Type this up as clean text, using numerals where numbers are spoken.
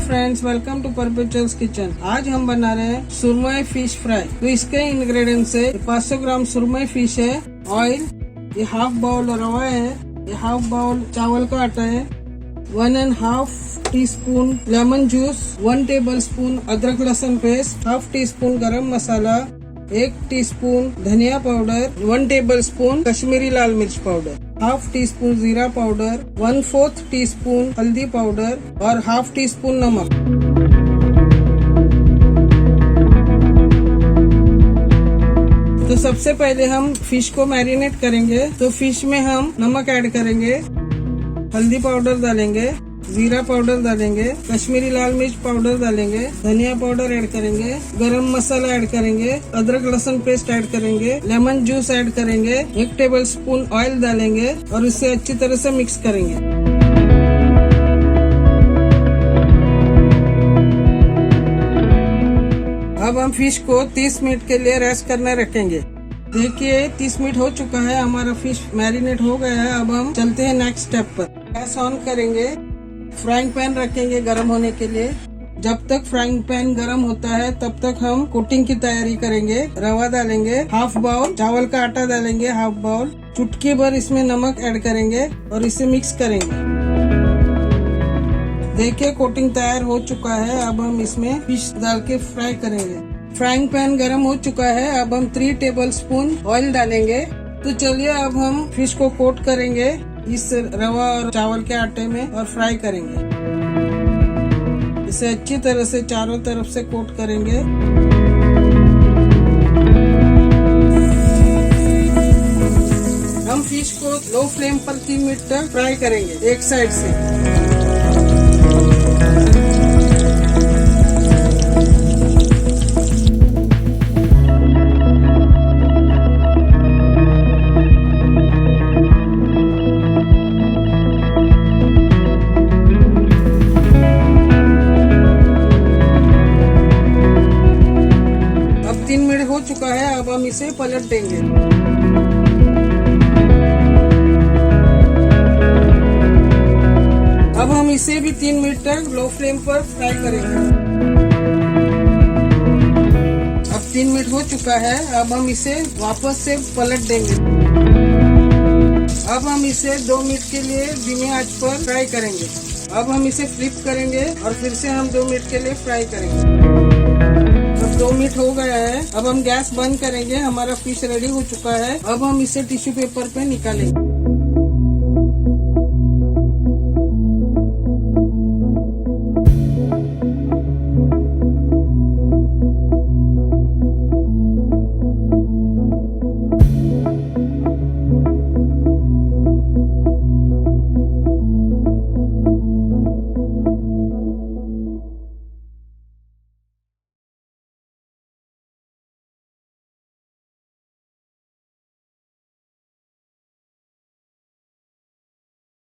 Friends, welcome to Perpetual's Kitchen. आज हम बना रहे हैं सुरमई फिश फ्राई। तो इसके इंग्रेडिएंट्स है 500 ग्राम सुरमई फिश है, ऑयल, ये हाफ बाउल रवा है, ये हाफ बाउल चावल का आटा है, 1.5 teaspoon lemon juice, 1 table spoon अदरक लहसुन पेस्ट, हाफ टी स्पून गरम मसाला, 1 टीस्पून धनिया पाउडर, 1 टेबल स्पून कश्मीरी लाल मिर्च पाउडर, हाफ टी स्पून जीरा पाउडर, 1/4 टीस्पून हल्दी पाउडर और हाफ टी स्पून नमक। तो सबसे पहले हम फिश को मैरिनेट करेंगे। तो फिश में हम नमक ऐड करेंगे, हल्दी पाउडर डालेंगे, जीरा पाउडर डालेंगे, कश्मीरी लाल मिर्च पाउडर डालेंगे, धनिया पाउडर ऐड करेंगे, गरम मसाला ऐड करेंगे, अदरक लहसुन पेस्ट ऐड करेंगे, लेमन जूस ऐड करेंगे, 1 टेबल स्पून ऑयल डालेंगे और इसे अच्छी तरह से मिक्स करेंगे। अब हम फिश को 30 मिनट के लिए रेस्ट करने रखेंगे। देखिए 30 मिनट हो चुका है, हमारा फिश मैरिनेट हो गया है। अब हम चलते हैं नेक्स्ट स्टेप पर। गैस ऑन करेंगे, फ्राइंग पैन रखेंगे गरम होने के लिए। जब तक फ्राइंग पैन गरम होता है तब तक हम कोटिंग की तैयारी करेंगे। रवा डालेंगे, हाफ बाउल चावल का आटा डालेंगे, हाफ बाउल, चुटकी भर इसमें नमक ऐड करेंगे और इसे मिक्स करेंगे। देखिए कोटिंग तैयार हो चुका है। अब हम इसमें फिश डाल के फ्राई करेंगे। फ्राइंग पैन गरम हो चुका है। अब हम 3 टेबल स्पून ऑयल डालेंगे। तो चलिए अब हम फिश को कोट करेंगे इस रवा और चावल के आटे में और फ्राई करेंगे। इसे अच्छी तरह से चारों तरफ से कोट करेंगे। हम फिश को लो फ्लेम पर 3 मिनट तक फ्राई करेंगे एक साइड से। अब 3 मिनट हो चुका है। अब हम इसे पलट देंगे। अब हम इसे भी 3 मिनट तक लो फ्लेम पर फ्राई करेंगे। अब 3 मिनट हो चुका है। अब हम इसे वापस से पलट देंगे। अब हम इसे 2 मिनट के लिए धीमी आंच पर फ्राई करेंगे। अब हम इसे फ्लिप करेंगे और फिर से हम 2 मिनट के लिए फ्राई करेंगे। 2 मिनट हो गया है। अब हम गैस बंद करेंगे। हमारा फिश रेडी हो चुका है। अब हम इसे टिश्यू पेपर पे निकालेंगे।